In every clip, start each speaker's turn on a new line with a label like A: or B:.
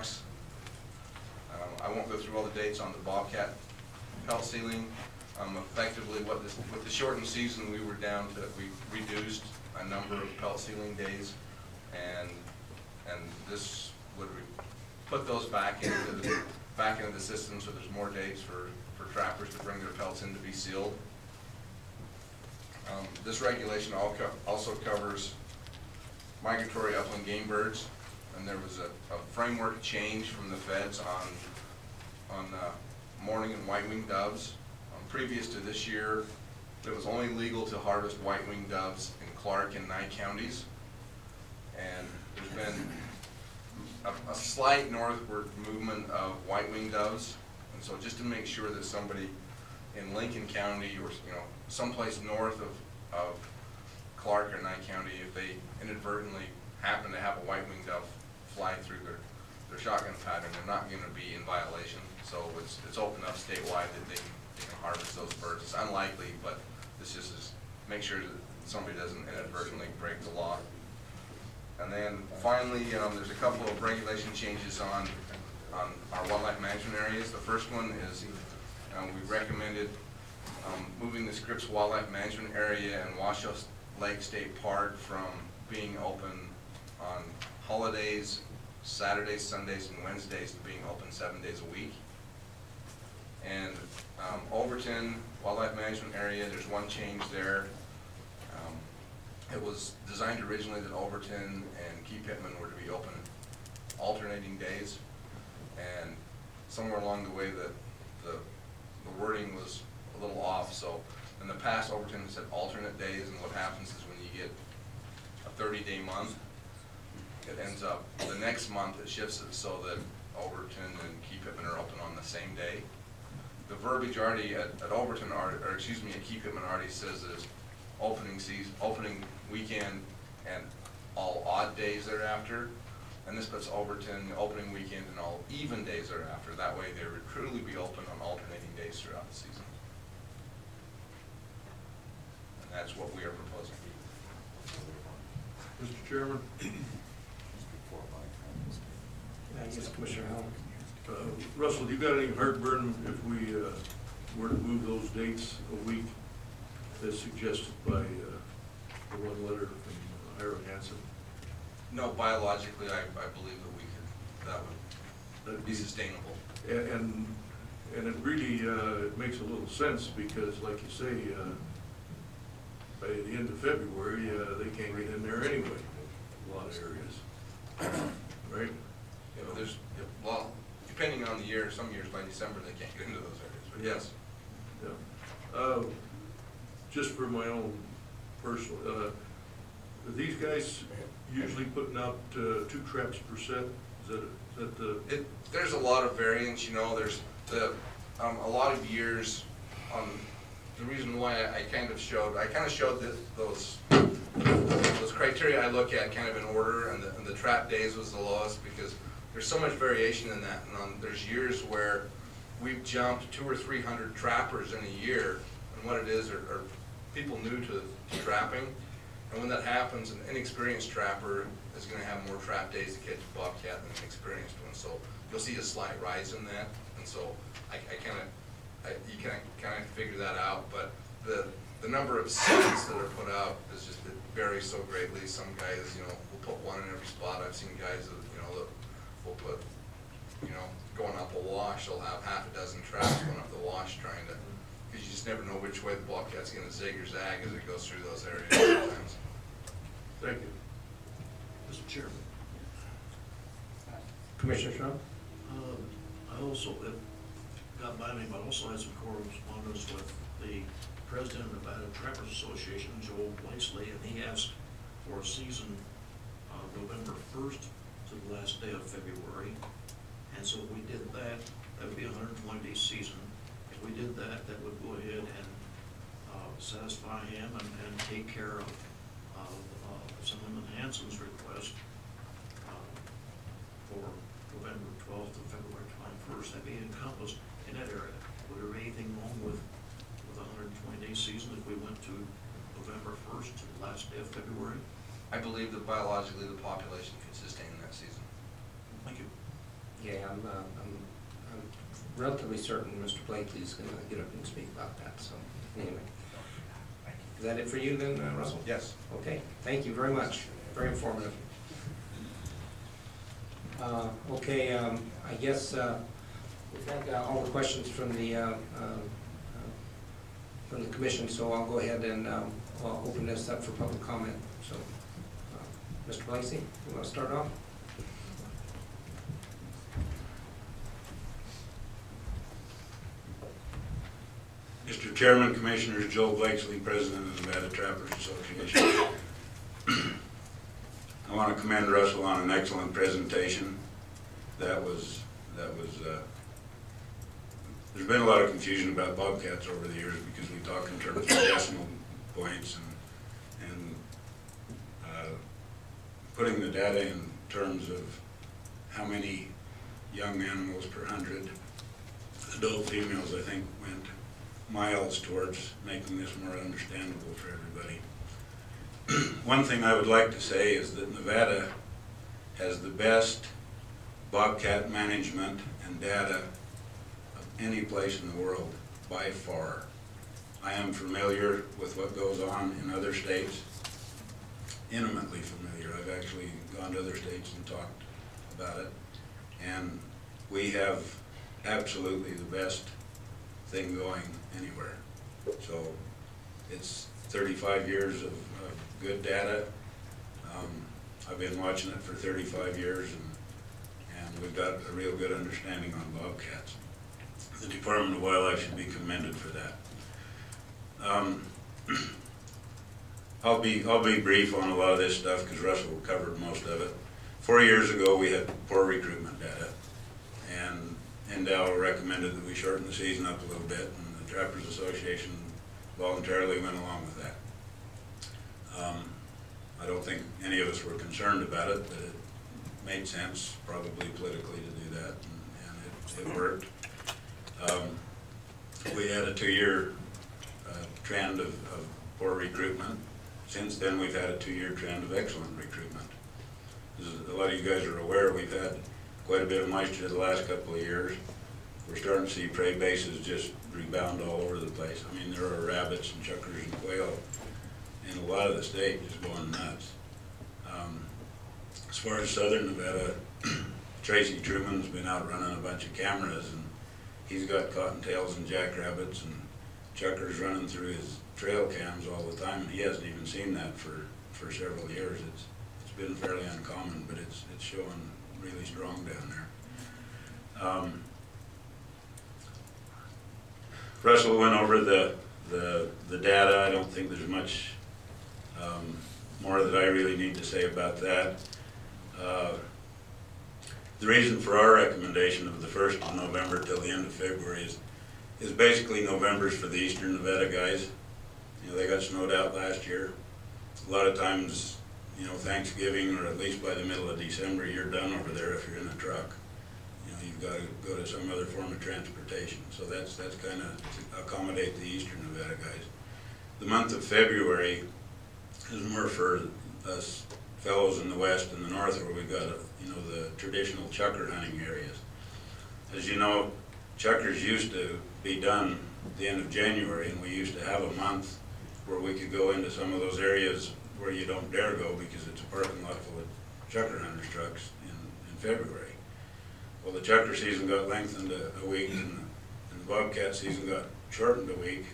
A: stocks. I won't go through all the dates on the bobcat pelt sealing. Effectively, with the shortened season, we reduced a number of pelt sealing days, and this would put those back into the system, so there's more days for trappers to bring their pelts in to be sealed. This regulation also covers migratory upland game birds, and there was a framework change from the feds on mourning and white-winged doves. Previous to this year, it was only legal to harvest white-winged doves in Clark and Nye counties, and there's been a slight northward movement of white-winged doves, and so just to make sure that somebody in Lincoln County or someplace north of Clark or Nye County, if they inadvertently happen to have a white-winged dove fly through their shotgun pattern, they're not going to be in violation. So it's opened up statewide that they can harvest those birds. It's unlikely, but this just is make sure that somebody doesn't inadvertently break the law. And then finally, there's a couple of regulation changes on our wildlife management areas. The first one is we recommended moving the Scripps Wildlife Management Area and Washoe Lake State Park from being open on holidays, Saturdays, Sundays, and Wednesdays to being open 7 days a week. And Overton Wildlife Management Area, there's one change there. It was designed originally that Overton and Key Pittman were to be open alternating days, and somewhere along the way the wording was a little off. So in the past, Overton said alternate days, and what happens is when you get a 30-day month, it ends up the next month it shifts it so that Overton and Key Pittman are open on the same day. The verbiage already at Overton, or excuse me, at Key Pittman already says that it's opening season, opening weekend, and all odd days thereafter. And this puts Overton opening weekend and all even days thereafter. That way they would truly be open on alternating days throughout the season. And that's what we are proposing.
B: Mr. Chairman.
C: Yes, Commissioner Helm.
B: Russell, you got any heartburn if we were to move those dates a week as suggested by the one letter from Ira Hansen?
A: No, biologically, I believe that would be sustainable.
B: And it really it makes a little sense because, like you say, by the end of February, they can't get in there anyway. A lot of areas, right?
A: You know, well, depending on the year, some years by December they can't get into those areas. But yes.
B: Yeah. Just for my own personal, are these guys usually putting out 2 traps per set? Is that the?
A: There's a lot of variance. You know, there's a lot of years. The reason why I kind of showed those criteria I look at kind of in order, and the trap days was the lowest because there's so much variation in that. And there's years where we've jumped 200 or 300 trappers in a year, and what it is are people new to trapping. And when that happens, an inexperienced trapper is going to have more trap days to catch a bobcat than an experienced one. So you'll see a slight rise in that. And so you can kind of figure that out. But the number of sets that are put out is just, it varies so greatly. Some guys, will put one in every spot. I've seen guys that, that will put, going up a wash, they'll have half a dozen traps going up the wash trying to, because you just never know which way the bobcat's going to zig or zag as it goes through those areas sometimes.
B: Thank you. Mr. Chairman.
C: Commissioner Shawn?
D: I also, it got by me, but I also had some correspondence with the president of the Nevada Trappers Association, Joel Blakeslee, and he asked for a season November 1st to the last day of February. And so if we did that, that would be a 120-day season. If we did that, that would go ahead and satisfy him and take care of Assemblyman Hansen's request for November 12th to February 21st. That'd be encompassed in that area. Would there be anything wrong with a 120-day season if we went to November 1st to the last day of February?
A: I believe that biologically the population could sustain that season.
D: Thank you.
C: Okay, I'm relatively certain Mr. Blakely's gonna get up and speak about that, so, anyway. Is that it for you then, Russell?
A: Yes.
C: Okay, thank you very much. Very informative. Okay, I guess we've had all the questions from the commission, so I'll go ahead and I'll open this up for public comment. So, Mr. Blakely, you want to start off?
E: Mr. Chairman, Commissioners, Joe Blakesley, President of the Nevada Trappers Association. I want to commend Russell on an excellent presentation. There's been a lot of confusion about bobcats over the years because we talk in terms of decimal points and putting the data in terms of how many young animals per 100 adult females, I think, went miles towards making this more understandable for everybody. One thing I would like to say is that Nevada has the best bobcat management and data of any place in the world, by far. I am familiar with what goes on in other states, intimately familiar. I've actually gone to other states and talked about it, and we have absolutely the best thing going anywhere. So it's 35 years of good data. I've been watching it for 35 years, and we've got a real good understanding on bobcats. The Department of Wildlife should be commended for that. I'll be brief on a lot of this stuff because Russell covered most of it. 4 years ago, we had poor recruitment data, and NDOW recommended that we shorten the season up a little bit, and the Trappers Association voluntarily went along with that. I don't think any of us were concerned about it, but it made sense, probably politically, to do that, and it worked. We had a 2-year trend of poor recruitment. Since then, we've had a 2-year trend of excellent recruitment. As a lot of you guys are aware, we've had quite a bit of moisture the last couple of years. We're starting to see prey bases just rebound all over the place. I mean, there are rabbits and chukars and quail in a lot of the state just going nuts. As far as southern Nevada, Tracy Truman's been out running a bunch of cameras, and he's got cottontails and jackrabbits and chukars running through his trail cams all the time, and he hasn't even seen that for several years. It's been fairly uncommon, but it's showing really strong down there. Russell went over the data. I don't think there's much more that I really need to say about that. The reason for our recommendation of the 1st of November till the end of February is basically November's for the eastern Nevada guys. You know, they got snowed out last year. A lot of times, you know, Thanksgiving, or at least by the middle of December, you're done over there if you're in a truck. You know, you've got to go to some other form of transportation. So that's kind of to accommodate the eastern Nevada guys. The month of February is more for us fellows in the west and the north, where we've got, you know, the traditional chukar hunting areas. As you know, chukars used to be done at the end of January, and we used to have a month where we could go into some of those areas where you don't dare go because it's a parking lot full of chukar hunters' trucks in February. Well, the chukar season got lengthened a week, and the bobcat season got shortened a week.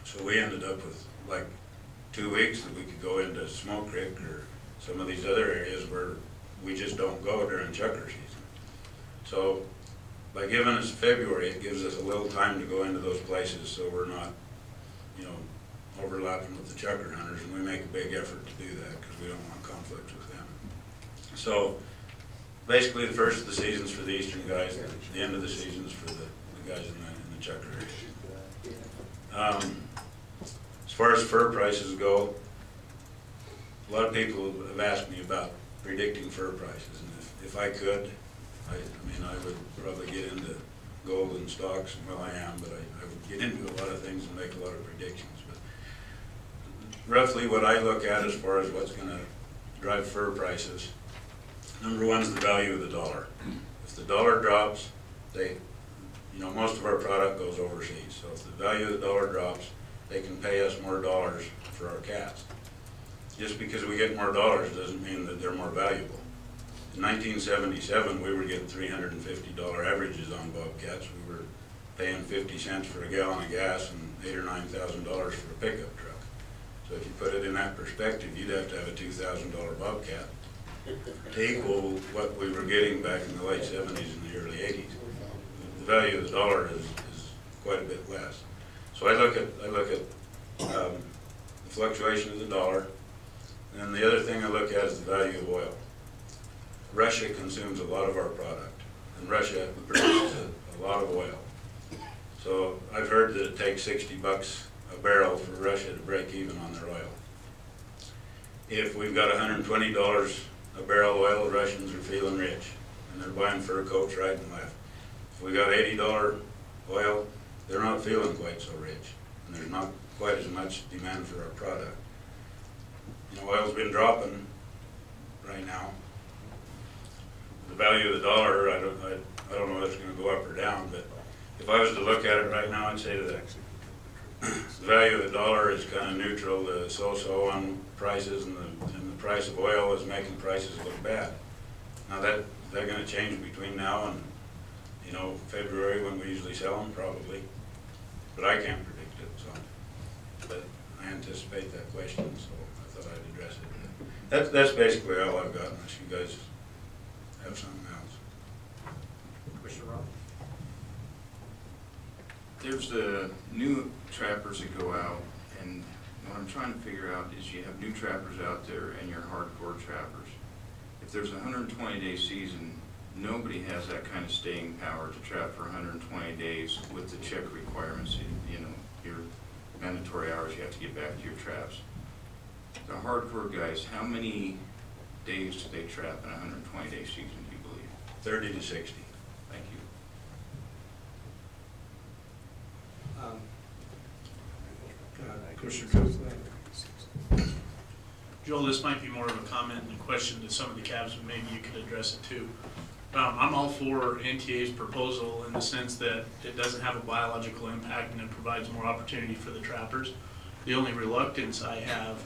E: So we ended up with like 2 weeks that we could go into Smoke Creek or some of these other areas where we just don't go during chukar season. So by giving us February, it gives us a little time to go into those places, so we're not, you know, overlapping with the chukar hunters, and we make a big effort to do that because we don't want conflicts with them. So basically, the first of the season's for the eastern guys, the end of the season's for the guys in the chukar area. As far as fur prices go, a lot of people have asked me about predicting fur prices, and if I could, I mean, I would probably get into gold and stocks, and well, I am, but I would get into a lot of things and make a lot of predictions. But roughly what I look at as far as what's going to drive fur prices, number one is the value of the dollar. If the dollar drops, most of our product goes overseas. So if the value of the dollar drops, they can pay us more dollars for our cats. Just because we get more dollars doesn't mean that they're more valuable. In 1977, we were getting $350 averages on bobcats. We were paying 50 cents for a gallon of gas and $8,000 or $9,000 for a pickup truck. So if you put it in that perspective, you'd have to have a $2,000 bobcat to equal what we were getting back in the late 70s and the early 80s. The value of the dollar is quite a bit less. So I look at the fluctuation of the dollar, and the other thing I look at is the value of oil. Russia consumes a lot of our product, and Russia produces a lot of oil. So I've heard that it takes $60 a barrel for Russia to break even on their oil. If we've got $120 a barrel oil, the Russians are feeling rich, and they're buying fur coats right and left. If we got $80 oil, they're not feeling quite so rich, and there's not quite as much demand for our product. Oil's been dropping right now. The value of the dollar, I don't know if it's going to go up or down, but if I was to look at it right now, I'd say that the value of the dollar is kind of neutral to so-so on prices, and the price of oil is making prices look bad. Now they're going to change between now and February, when we usually sell them, probably, but I can't predict it. So, but I anticipate that question, so I thought I'd address it. That's basically all I've got, unless you guys have something else.
C: Commissioner Rob?
F: There's the new trappers that go out, and what I'm trying to figure out is you have new trappers out there and your hardcore trappers. If there's a 120-day season, nobody has that kind of staying power to trap for 120 days with the check requirements. Your mandatory hours you have to get back to your traps. The hardcore guys, how many days do they trap in a 120-day season, do you believe?
E: 30 to 60.
F: Thank you.
C: Commissioner Jones?
G: Joel, this might be more of a comment and a question to some of the cabs, but maybe you could address it too. I'm all for NTA's proposal in the sense that it doesn't have a biological impact and it provides more opportunity for the trappers. The only reluctance I have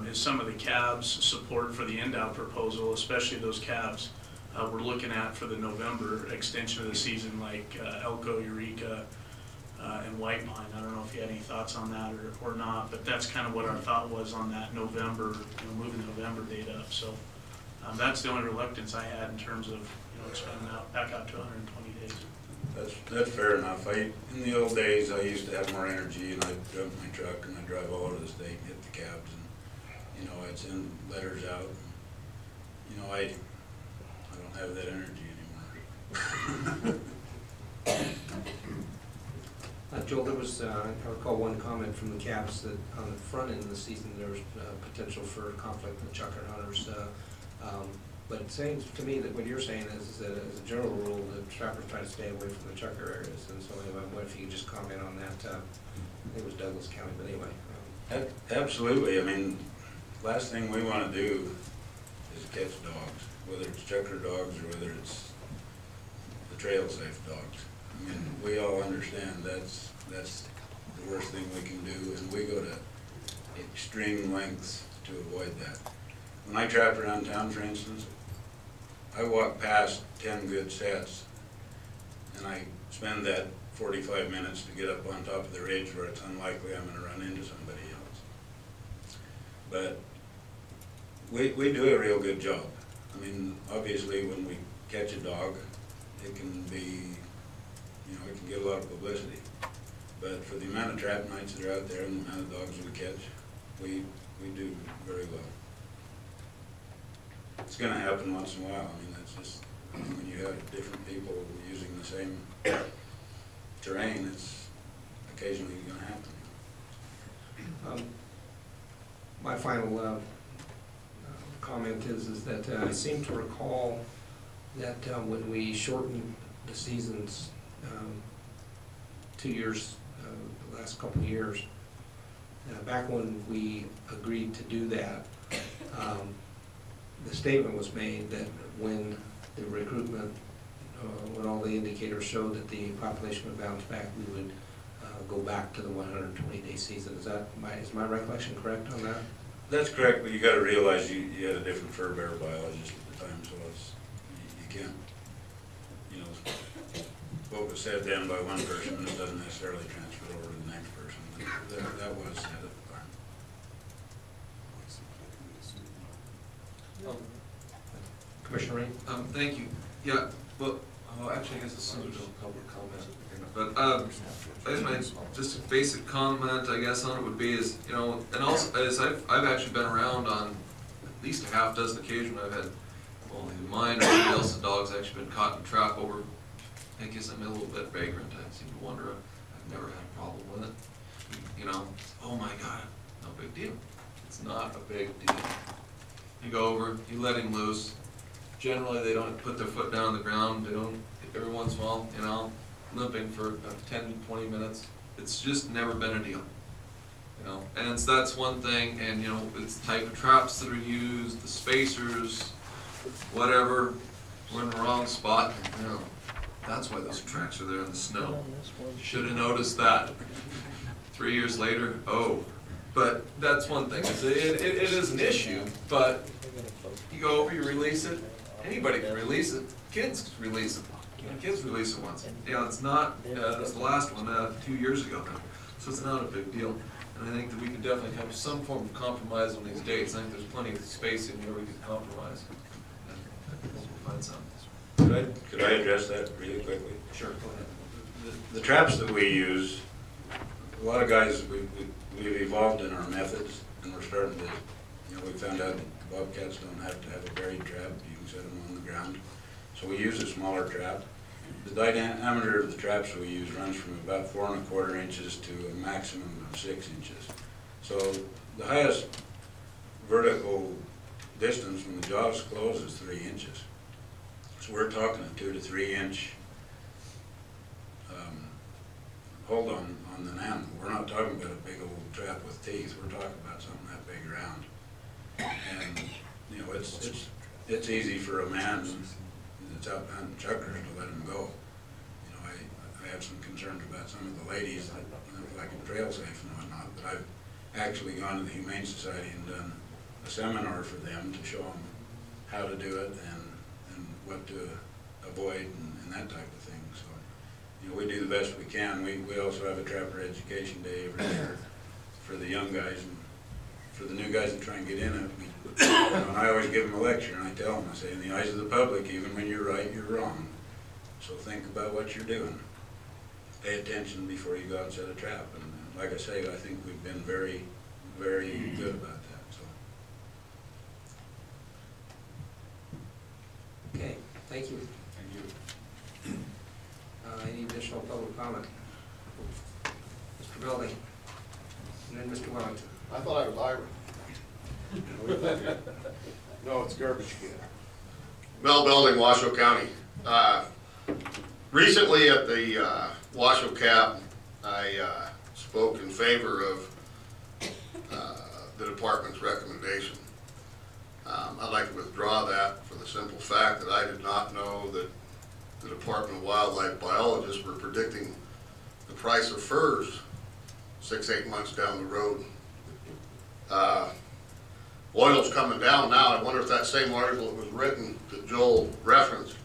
G: is some of the cabs' support for the NDOW proposal, especially those cabs we're looking at for the November extension of the season, like Elko, Eureka, and White Pine. I don't know if you had any thoughts on that or not, but that's kind of what our thought was on that November, moving the November date up. So that's the only reluctance I had in terms of expanding back out to 120 days.
E: That's fair enough. In the old days, I used to have more energy, and I'd jump my truck and I'd drive all over the state and hit the cabs, and I'd send letters out. And, I don't have that energy anymore.
C: Joel, there was, I recall one comment from the cabs that on the front end of the season there was potential for conflict with chucker hunters. But it seems to me that what you're saying is that as a general rule, the trappers try to stay away from the chucker areas. And so anyway, what if you could just comment on that? I think it was Douglas County, but anyway.
E: Absolutely. I mean, last thing we want to do is catch dogs, whether it's chucker dogs or whether it's the trail safe dogs. I mean, we all understand that's the worst thing we can do, and we go to extreme lengths to avoid that. When I trap around town, for instance, I walk past 10 good sets, and I spend that 45 minutes to get up on top of the ridge where it's unlikely I'm going to run into somebody else. But we do a real good job. I mean, obviously when we catch a dog, it can be, it can get a lot of publicity. But for the amount of trap nights that are out there and the amount of dogs we catch, we do very well. It's going to happen once in a while. I mean, that's just, when you have different people using the same terrain, it's occasionally going to happen.
C: My final comment is that I seem to recall that when we shortened the seasons 2 years, the last couple of years, back when we agreed to do that, the statement was made that when the recruitment all the indicators show that the population would bounce back, we would go back to the 120-day season. Is my recollection correct on that?
E: That's correct, but you gotta realize you had a different fur bearer biologist at the time, so you can't, you know, what was said then by one person, it doesn't necessarily transfer over to the next person. That was said at the time.
C: Commissioner Rain?
H: Thank you. Yeah, well, actually, I guess it's some public comment. But I guess my just a basic comment, I guess, on it would be is, you know, and also is I've actually been around on at least a half dozen occasions. I've had, well, either mine or somebody else's dog's actually been caught in trap over. I guess I'm a little bit vagrant. I seem to wonder. I've never had a problem with it. You know, oh my God, no big deal. It's not a big deal. You go over, you let him loose. Generally, they don't put their foot down on the ground. They don't, every once in a while, you know, limping for 10, 20 minutes. It's just never been a deal, you know. And that's one thing, and you know, it's the type of traps that are used, the spacers, whatever. We're in the wrong spot, you know. That's why those tracks are there in the snow. Should have noticed that. 3 years later, oh. But that's one thing. It is an issue, but you go over, you release it. Anybody can release it. Kids release it. Kids release it once. Yeah, it's not, that's the last one, 2 years ago now. So it's not a big deal. And I think that we could definitely have some form of compromise on these dates. I think there's plenty of space in here we could compromise. And we'll find something.
E: Could I address that really quickly?
C: Sure, go ahead.
E: The traps that we use, a lot of guys, we've evolved in our methods, and we're starting to, you know, we found out that bobcats don't have to have a buried trap. You can set them on the ground. So we use a smaller trap. The diameter of the traps we use runs from about 4 1/4 inches to a maximum of 6 inches. So the highest vertical distance when the jaw's closed is 3 inches. So we're talking a 2 to 3 inch hold on the animal. We're not talking about a big old trap with teeth. We're talking about something that big around. And you know, it's easy for a man that's out hunting chuckers to let him go. You know, I have some concerns about some of the ladies that, you know, like a trail safe and whatnot, but I've actually gone to the Humane Society and done a seminar for them to show them how to do it and what to avoid and that type of thing. So, you know, we do the best we can. We also have a trapper education day every year for the young guys and for the new guys that try and get in it. You know, and I always give them a lecture and I tell them, I say, in the eyes of the public, even when you're right, you're wrong. So think about what you're doing. Pay attention before you go out and set a trap. And like I say, I think we've been very, very good about that. So.
C: Okay, thank you.
E: Thank you.
C: Any additional public comment? Mr. Belding, and then Mr. Wellington.
I: I thought I was Irish. No, it's garbage can. Mel Belding, Washoe County. Recently at the Washoe Cap, I spoke in favor of the department's recommendation. I'd like to withdraw that for the simple fact that I did not know that the Department of Wildlife biologists were predicting the price of furs 6-8 months down the road. Oil's coming down now. I wonder if that same article that was written that Joel referenced,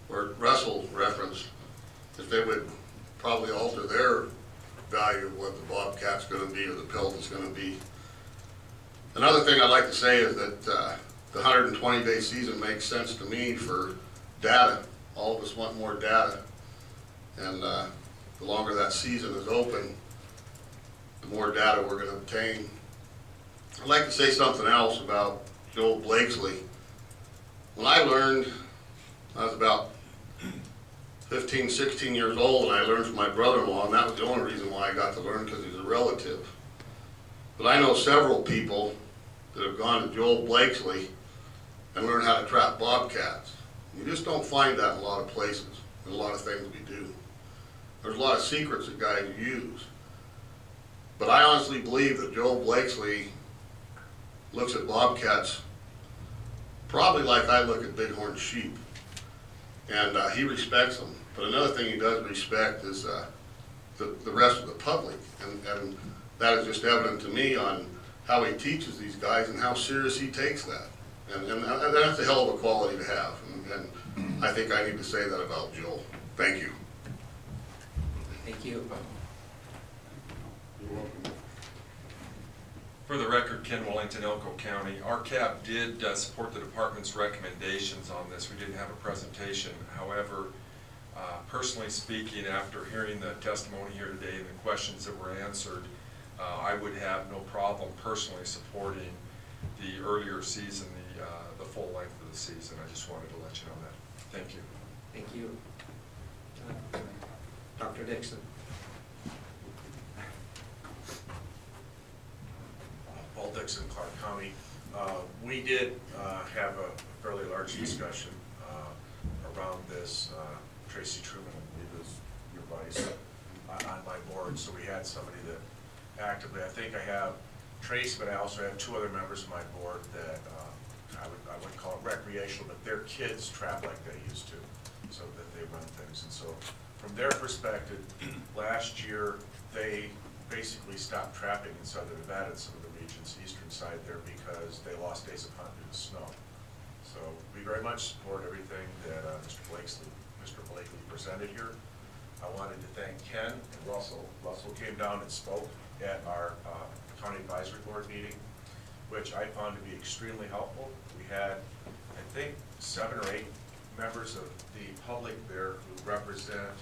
I: or Russell referenced, if they would probably alter their value of what the bobcat's going to be or the pelt is going to be. Another thing I'd like to say is that the 120-day season makes sense to me for data. All of us want more data, and the longer that season is open, the more data we're going to obtain. I'd like to say something else about Joel Blakesley. When I learned, I was about 15, 16 years old, and I learned from my brother-in-law, and that was the only reason why I got to learn, because he's a relative. But I know several people that have gone to Joel Blakesley and learned how to trap bobcats. You just don't find that in a lot of places, in a lot of things we do. There's a lot of secrets that guys use. But I honestly believe that Joel Blakesley looks at bobcats probably like I look at bighorn sheep. And he respects them. But another thing he does respect is the rest of the public. And that is just evident to me on how he teaches these guys and how serious he takes that. And that's a hell of a quality to have. And I think I need to say that about Joel. Thank you.
C: Thank you.
I: You're welcome.
J: For the record, Ken Wellington, Elko County. Our CAB did support the department's recommendations on this. We didn't have a presentation. However, personally speaking, after hearing the testimony here today and the questions that were answered, I would have no problem personally supporting the earlier season, the full length of the season. I just wanted to let you know that. Thank you.
C: Thank you. Dr. Dixon.
K: Paul Dixon, Clark County. We did have a fairly large discussion around this. Tracy Truman, I believe, is your vice on my board, so we had somebody that actively, I think I have Tracy, but I also have two other members of my board that I wouldn't call it recreational, but their kids trap like they used to, so that they run things. And so from their perspective, last year they basically stopped trapping in southern Nevada in some of the regions, eastern side there, because they lost days of hunt due to snow. So we very much support everything that Mr. Blakely presented here. I wanted to thank Ken and Russell. Russell came down and spoke at our county advisory board meeting, which I found to be extremely helpful. We had, I think, 7 or 8 members of the public there who represent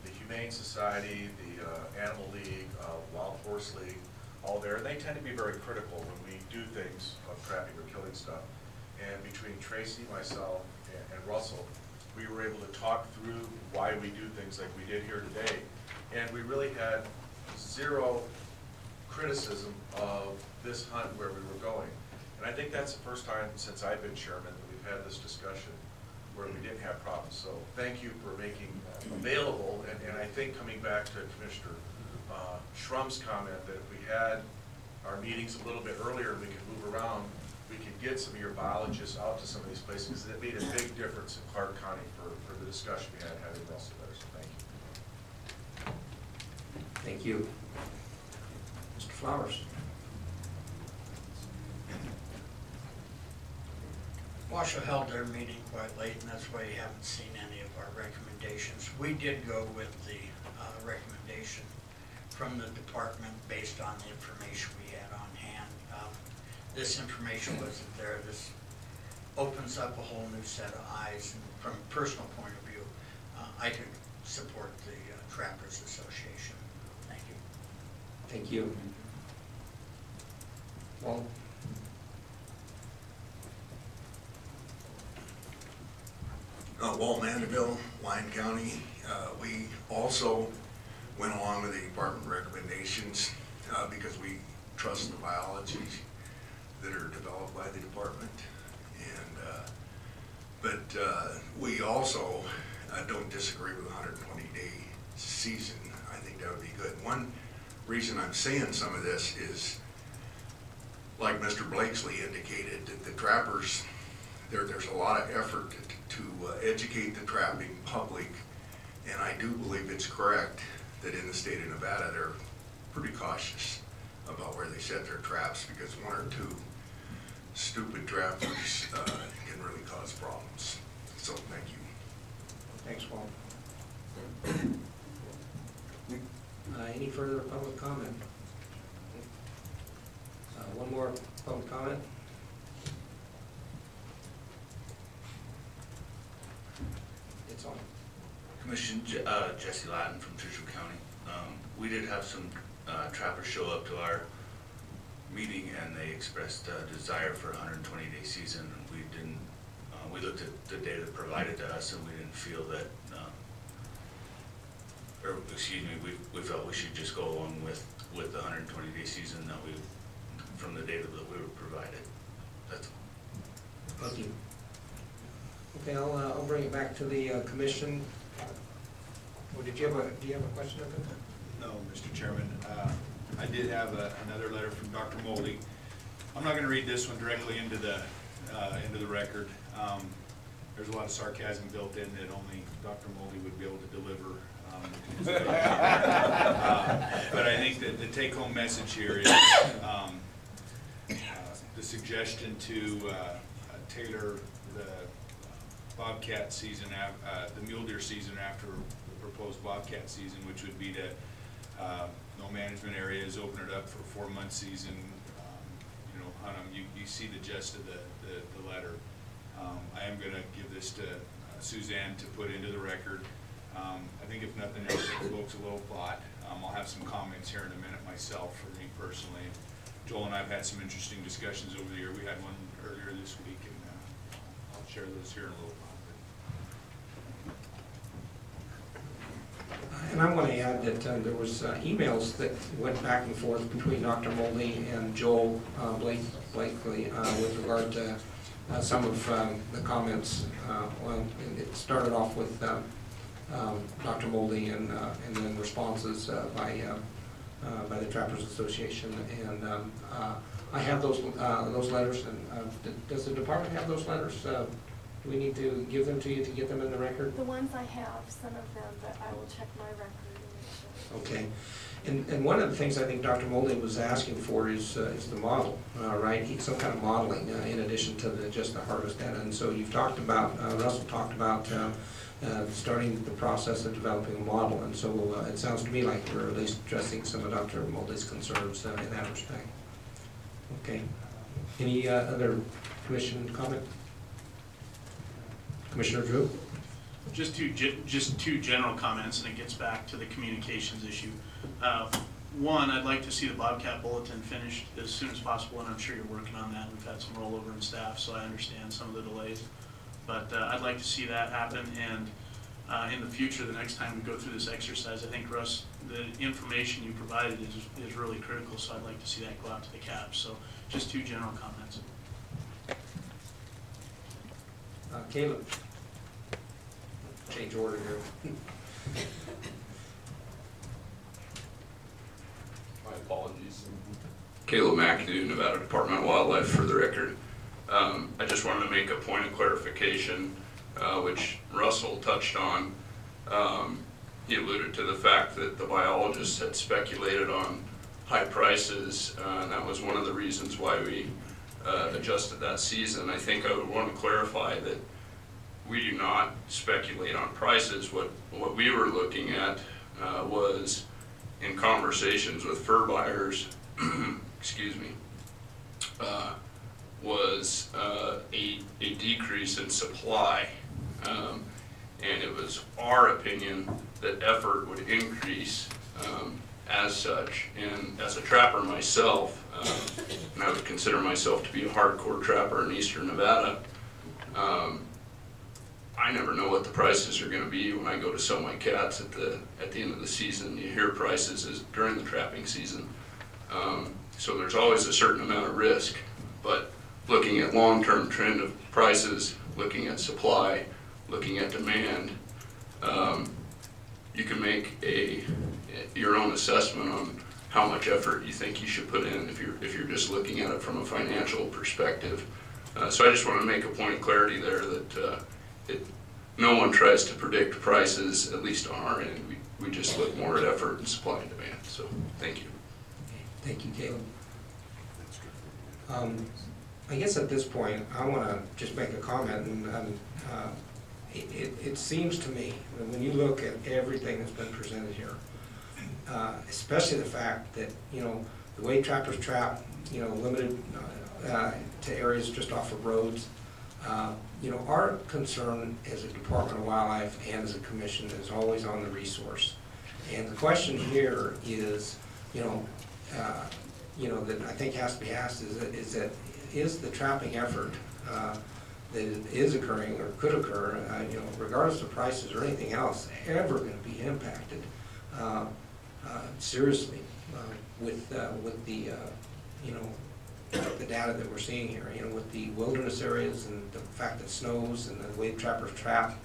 K: the Humane Society, the Animal League, Wild Horse League, all there. And they tend to be very critical when we do things of trapping or killing stuff. And between Tracy, myself, and Russell, we were able to talk through why we do things like we did here today. And we really had zero criticism of this hunt where we were going. And I think that's the first time since I've been chairman that we've had this discussion where we didn't have problems. So thank you for making available, and I think coming back to Commissioner Schrumm's comment that if we had our meetings a little bit earlier and we could move around, we could get some of your biologists out to some of these places, because it made a big difference in Clark County for the discussion we had having Russell there. So thank you.
C: Thank you. Mr. Flowers.
L: Washoe held their meeting quite late, and that's why you haven't seen any of our recommendations. We did go with the recommendation from the department based on the information we had on hand. This information wasn't there. This opens up a whole new set of eyes, and from a personal point of view, I could support the Trappers Association. Thank you.
C: Thank you. Walt.
M: Walt Mandeville, Lyon County. We also went along with the department recommendations because we trust the biology that are developed by the department. And but we also don't disagree with a 120-day season. I think that would be good. One reason I'm saying some of this is, like Mr. Blakesley indicated, that the trappers, there's a lot of effort to educate the trapping public, and I do believe it's correct that in the state of Nevada they're pretty cautious about where they set their traps, because 1 or 2 stupid trappers can really cause problems. So thank you.
C: Thanks, Walt. Any further public comment? One more public comment. It's on.
N: Commission, Jesse Latin from Churchill County. We did have some trappers show up to our meeting, and they expressed a desire for a 120-day season. And we didn't. We looked at the data provided to us, and we didn't feel that. Or excuse me, we felt we should just go along with the 120-day season that we, from the data that we were provided. That's all.
C: Thank you. Okay, I'll bring it back to the commission. Well, do you have a question?
O: No, Mr. Chairman. I did have another letter from Dr. Moldy. I'm not going to read this one directly into the record. there's a lot of sarcasm built in that only Dr. Moldy would be able to deliver. But I think that the take-home message here is the suggestion to tailor the bobcat season, the mule deer season after the proposed bobcat season, which would be to no management areas, open it up for a 4-month season, you know, hunt them. You see the gist of the letter. I am going to give this to Suzanne to put into the record. I think if nothing else, it evokes a little thought. I'll have some comments here in a minute myself for me personally. Joel and I have had some interesting discussions over the year. We had one earlier this week, and I'll share those here in a little while.
C: And I want to add that there was emails that went back and forth between Dr. Moldy and Joel Blakely with regard to some of the comments. Well, it started off with Dr. Moldy and then responses by the Trappers Association, and I have those letters. And does the department have those letters? Do we need to give them to you to get them in the record?
P: The ones I have, some of them, but I will check my record and make sure.
C: Okay. And one of the things I think Dr. Moldy was asking for is the model, right? Some kind of modeling in addition to just the harvest data. And so you've talked about, Russell talked about starting the process of developing a model. And so it sounds to me like we're at least addressing some of Dr. Moldy's concerns in that respect. Okay. Any other commission comment? Commissioner Drew?
G: Just two general comments, and it gets back to the communications issue. One, I'd like to see the Bobcat Bulletin finished as soon as possible, and I'm sure you're working on that. We've had some rollover in staff, so I understand some of the delays. But I'd like to see that happen, and in the future, the next time we go through this exercise, I think, Russ, the information you provided is really critical, so I'd like to see that go out to the CAP. So just two general comments.
C: Caleb? Change order here.
Q: My apologies. Caleb McAdoo, Nevada Department of Wildlife, for the record. I just wanted to make a point of clarification, which Russell touched on. He alluded to the fact that the biologists had speculated on high prices, and that was one of the reasons why we adjusted that season. I think I would want to clarify that we do not speculate on prices. What we were looking at was, in conversations with fur buyers, excuse me, was a decrease in supply. And it was our opinion that effort would increase as such. And as a trapper myself, and I would consider myself to be a hardcore trapper in eastern Nevada, I never know what the prices are going to be when I go to sell my cats at the end of the season. You hear prices during the trapping season. So there's always a certain amount of risk. But looking at long-term trend of prices, looking at supply, looking at demand, you can make your own assessment on how much effort you think you should put in if you're just looking at it from a financial perspective. So I just want to make a point of clarity there that no one tries to predict prices, at least on our end. We just look more at effort and supply and demand. So thank you.
C: Thank you, Caleb. I guess at this point, I want to just make a comment, and it seems to me that when you look at everything that's been presented here, especially the fact that, you know, the way trappers trap, you know, limited to areas just off of roads, you know, our concern as a Department of Wildlife and as a commission is always on the resource. And the question here is, that I think has to be asked is the trapping effort that is occurring or could occur, regardless of prices or anything else, ever going to be impacted seriously with the data that we're seeing here, with the wilderness areas and the fact that it snows and the way trappers trap.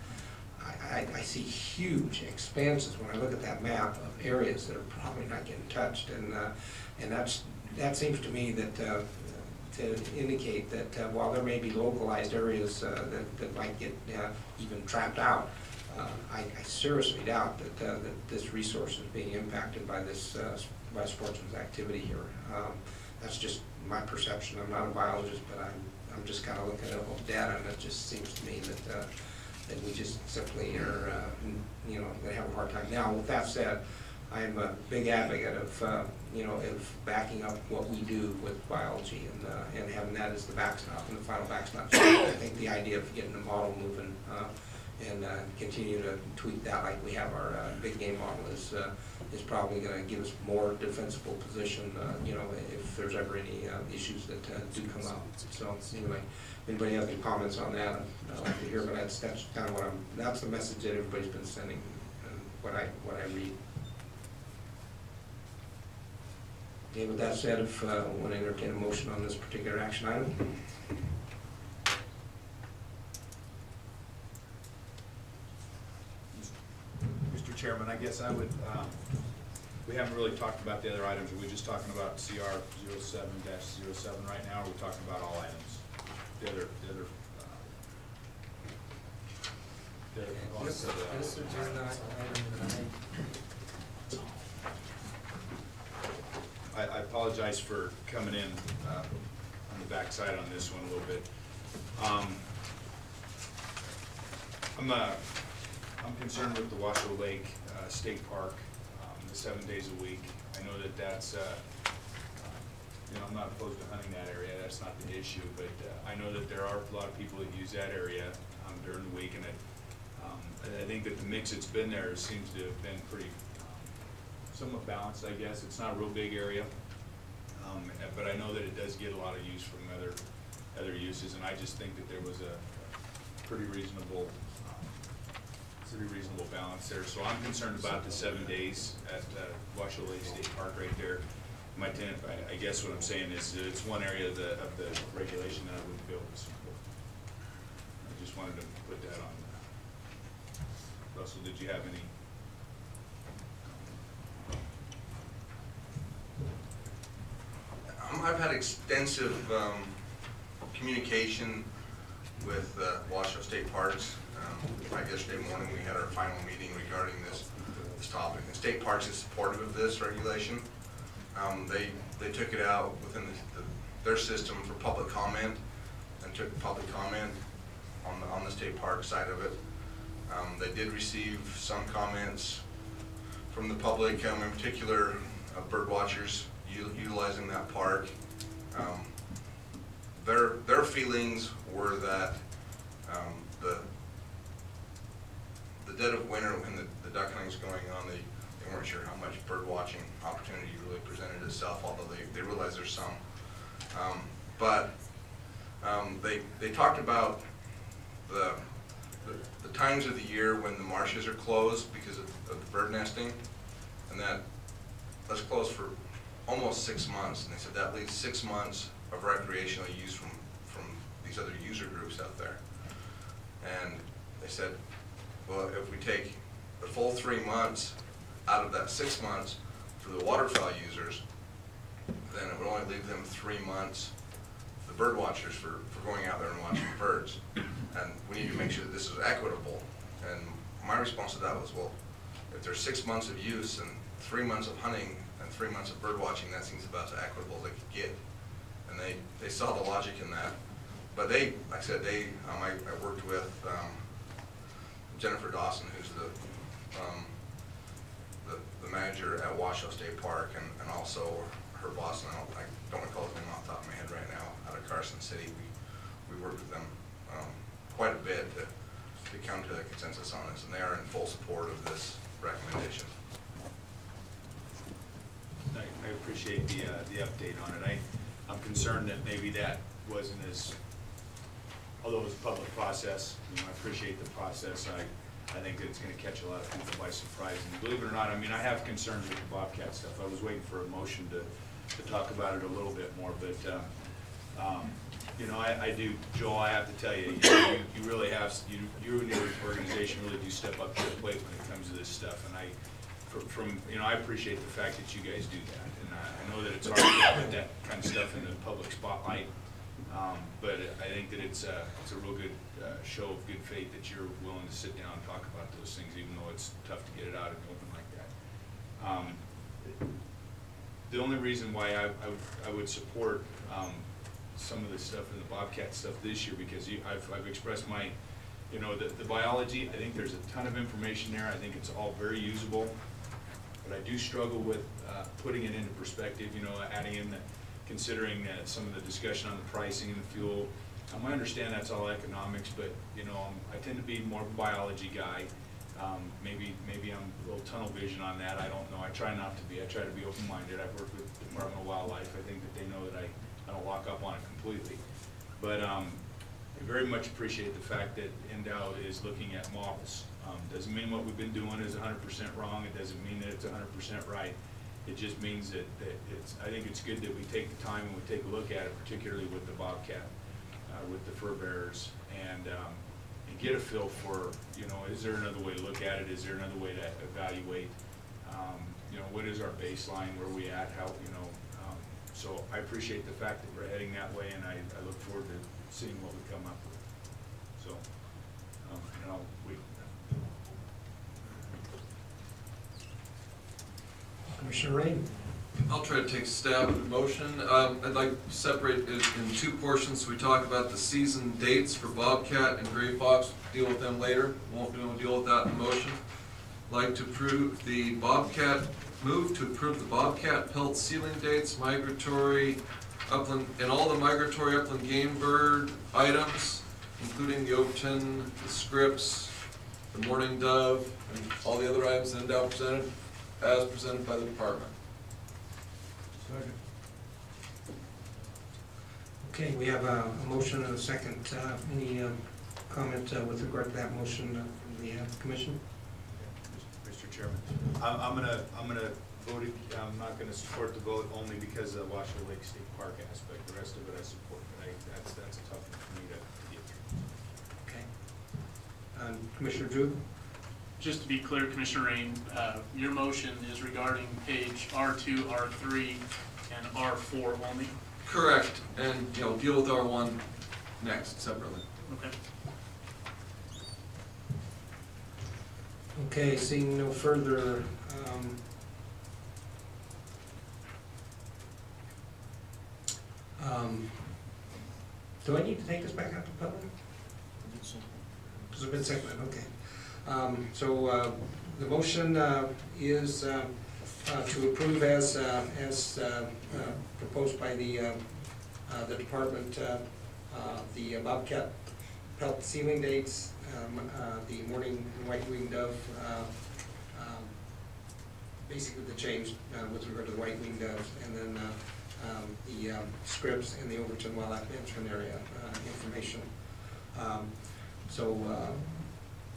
C: I see huge expanses when I look at that map of areas that are probably not getting touched, and that seems to me that to indicate that while there may be localized areas that might get even trapped out, I seriously doubt that this resource is being impacted by this by sportsman's activity here. That's just my perception. I'm not a biologist, but I'm just kind of looking at all data, and it just seems to me that we just simply are, you know, going to have a hard time. Now, with that said, I'm a big advocate of, you know, of backing up what we do with biology and having that as the backstop and the final backstop. So I think the idea of getting the model moving and continue to tweak that like we have our big game model is probably going to give us more defensible position, you know, if there's ever any issues that do come up. So anyway, if anybody has any comments on that, I'd like to hear. But that's kind of that's the message that everybody's been sending, and what I read. Okay, with that said, if I want to entertain a motion on this particular action item.
O: Mr. Chairman, I guess I would, we haven't really talked about the other items. Are we just talking about CR 07-07 right now, or are we talking about all items? The other
C: This agenda item
O: I apologize for coming in on the backside on this one a little bit. I'm concerned with the Washoe Lake State Park, the 7 days a week. I know that that's, you know, I'm not opposed to hunting that area. That's not the issue, but I know that there are a lot of people that use that area during the week, and I think that the mix that's been there seems to have been pretty somewhat balanced, I guess. It's not a real big area, but I know that it does get a lot of use from other uses, and I just think that there was a pretty reasonable balance there. So I'm concerned about the 7 days at Washoe Lake State Park right there. My tenant, I guess what I'm saying is that it's one area of the regulation that I wouldn't be able to support. I just wanted to put that on. Russell, did you have any?
A: I've had extensive communication with Washoe State Parks. Yesterday morning we had our final meeting regarding this topic. And State Parks is supportive of this regulation. They took it out within their system for public comment and took public comment on the state park side of it. They did receive some comments from the public, in particular bird watchers utilizing that park. Their feelings were that the dead of winter when the duck hunting was going on, they weren't sure how much bird watching opportunity really presented itself, although they realize there's some. They talked about the times of the year when the marshes are closed because of the bird nesting, and that's closed for almost 6 months, and they said that leaves 6 months of recreational use from these other user groups out there. And they said, well, if we take the full 3 months out of that 6 months for the waterfowl users, then it would only leave them 3 months, the bird watchers, for going out there and watching birds. And we need to make sure that this is equitable. And my response to that was, well, if there's 6 months of use and 3 months of hunting and 3 months of bird watching, that seems about as equitable as they could get. And they saw the logic in that. But like I said, I worked with Jennifer Dawson, who's the manager at Washoe State Park, and also her boss, and I don't recall his name off the top of my head right now, out of Carson City. We worked with them quite a bit to come to a consensus on this, and they are in full support of this recommendation.
O: I appreciate the update on it. I'm concerned that maybe that wasn't as, although it was a public process, you know, I appreciate the process. I think that it's going to catch a lot of people by surprise. And believe it or not, I mean, I have concerns with the bobcat stuff. I was waiting for a motion to talk about it a little bit more, but you know, I do, Joel, I have to tell you, you really have, you and your organization really do step up to the plate when it comes to this stuff. And you know, I appreciate the fact that you guys do that. And I know that it's hard to put that kind of stuff in the public spotlight. But I think that it's a real good show of good faith that you're willing to sit down and talk about those things, even though it's tough to get it out in the open like that. The only reason why I would support some of the stuff in the bobcat stuff this year, because I've expressed my, you know, the biology, I think there's a ton of information there. I think it's all very usable, but I do struggle with putting it into perspective, you know, adding in considering some of the discussion on the pricing and the fuel. I understand that's all economics, but you know, I tend to be more of a biology guy. Maybe I'm a little tunnel vision on that. I don't know. I try not to be. I try to be open-minded. I've worked with the Department of Wildlife. I think that they know that I don't lock up on it completely. But I very much appreciate the fact that NDOW is looking at models. Doesn't mean what we've been doing is 100% wrong. It doesn't mean that it's 100% right. It just means that I think it's good that we take the time and we take a look at it, particularly with the bobcat, with the fur bearers, and get a feel for, you know, is there another way to look at it? Is there another way to evaluate? You know, what is our baseline? Where are we at? How, you know? So I appreciate the fact that we're heading that way, and I look forward to seeing what we come up with. So, and I'll wait.
C: Commissioner Rain.
H: I'll try to take a stab at the motion. I'd like to separate it in two portions. We talk about the season dates for bobcat and gray fox. Deal with them later. Won't deal with that in the motion. Like to approve the bobcat, move to approve the bobcat pelt sealing dates, migratory upland, and all the migratory upland game bird items, including the Overton, the Scripps, the mourning dove, and all the other items that NDOW presented, as presented by the department.
C: Second. Okay, we have a motion and a second. Any comment with regard to that motion from the commission?
O: Mr. Chairman, I'm gonna vote. I'm not gonna support the vote only because of the Washoe Lake State Park aspect. The rest of it I support, but that's a tough one for me to get through.
C: Okay. Commissioner Drew?
G: Just to be clear, Commissioner Rain, your motion is regarding page R2, R3, and R4 only?
H: Correct, and you know, deal with R1 next separately.
G: Okay.
C: Okay, seeing no further do I need to take this back out to public? Because it's been seconded, okay. So the motion is to approve as proposed by the department, the bobcat pelt sealing dates, the mourning and white-winged dove, basically the change with regard to the white-winged dove, and then the Scripps and the Overton Wildlife Management Area information.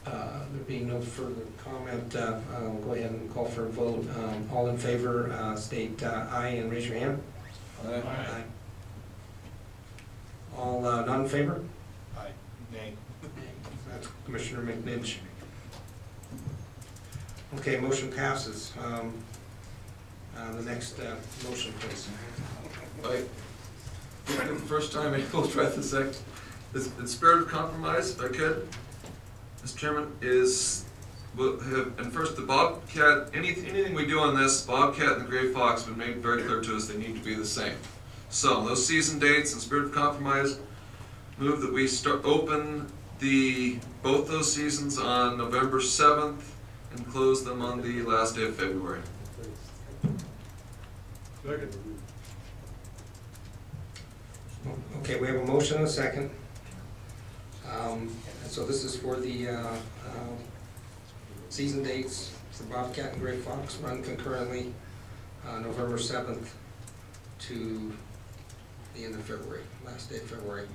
C: There being no further comment, I'll go ahead and call for a vote. All in favor, state aye and raise your hand.
H: Aye.
C: Aye. All not in favor?
O: Aye. Nay.
C: That's Commissioner McNinch. Okay, motion passes. The next motion, please.
H: The first time I will try the second. In spirit of compromise, if I could, Mr. Chairman, and first the bobcat, anything we do on this, bobcat and the gray fox have been made very clear to us they need to be the same. So those season dates, in spirit of compromise, move that we open both those seasons on November 7th and close them on the last day of February.
B: Second.
C: Okay, we have a motion and a second. So this is for the season dates for bobcat and gray fox, run concurrently November 7th to the end of February, last day of February.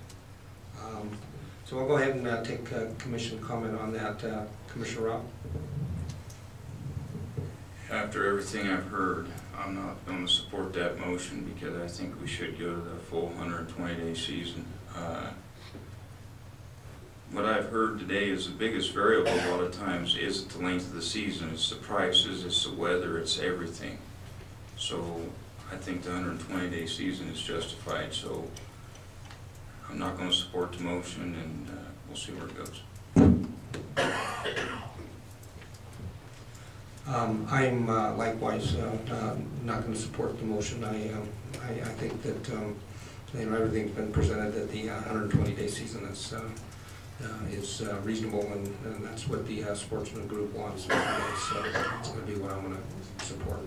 C: So I'll go ahead and take commission comment on that. Commissioner Rob?
F: After everything I've heard, I'm not going to support that motion because I think we should go to the full 120-day season. What I've heard today is the biggest variable a lot of times isn't the length of the season, it's the prices, it's the weather, it's everything. So I think the 120-day season is justified. So I'm not gonna support the motion, and we'll see where it goes.
C: I'm likewise not going to support the motion. I think that everything's been presented, that the 120-day season is reasonable, and that's what the sportsman group wants. So that's going to be what I'm going to support.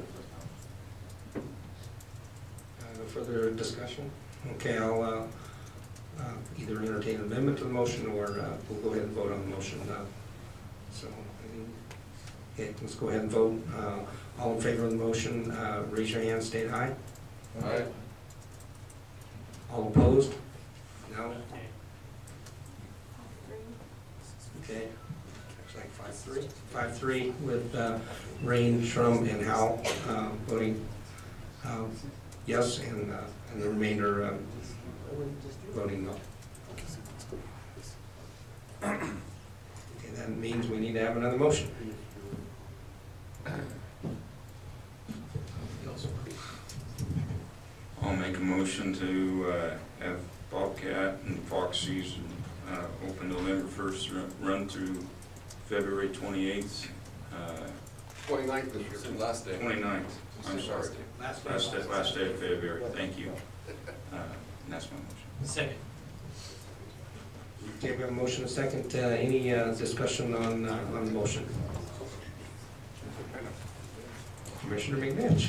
C: No further discussion? Okay, I'll either entertain an amendment to the motion, or we'll go ahead and vote on the motion. Okay, let's go ahead and vote. All in favor of the motion, raise your hand, state aye.
H: Aye.
C: All opposed? No? Okay, looks like 5-3. 5-3 with Rain, Shrum, and Howell voting yes, and the remainder voting no. Okay, that means we need to have another motion.
F: I'll make a motion to have bobcat and fox season open November 1st, run through February 28th.
H: 29th this year, last day.
F: 29th, I'm sorry. Last day of February, thank you. And that's my motion.
L: Second.
C: Okay, we have a motion, a second. Any discussion on the motion? Commissioner McNitch.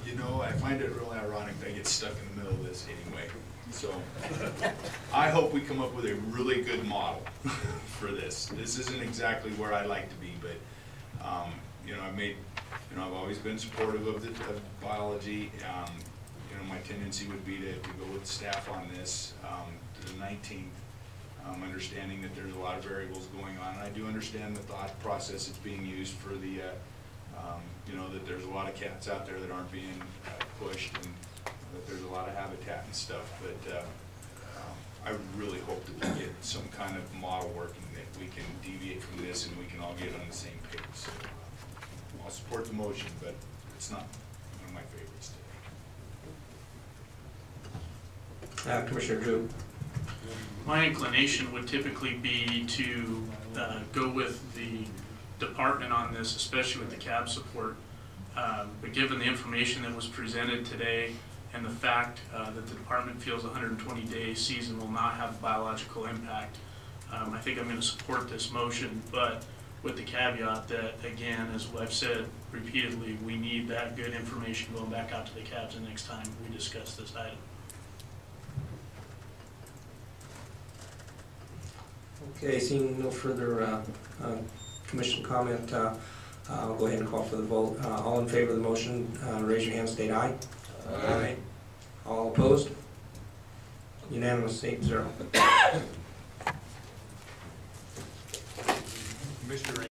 O: You know, I find it really ironic that I get stuck in the middle of this anyway. So I hope we come up with a really good model for this. This isn't exactly where I like to be, but you know, I've always been supportive of biology. You know, my tendency would be to go with staff on this to the 19th, understanding that there's a lot of variables going on. And I do understand the thought process that's being used for the you know, that there's a lot of cats out there that aren't being pushed, and that there's a lot of habitat and stuff, but I really hope that we get some kind of model working that we can deviate from this and we can all get on the same page. So I'll support the motion, but it's not one of my favorites today.
C: Commissioner Drew.
G: My inclination would typically be to go with the department on this, especially with the cab support. But given the information that was presented today and the fact that the department feels a 120-day season will not have biological impact, I think I'm going to support this motion, but with the caveat that, again, as I've said repeatedly, we need that good information going back out to the cabs the next time we discuss this item.
C: Okay, seeing no further commission comment, I'll go ahead and call for the vote. All in favor of the motion, raise your hand, state aye. Aye. All opposed? Unanimous, 8-0.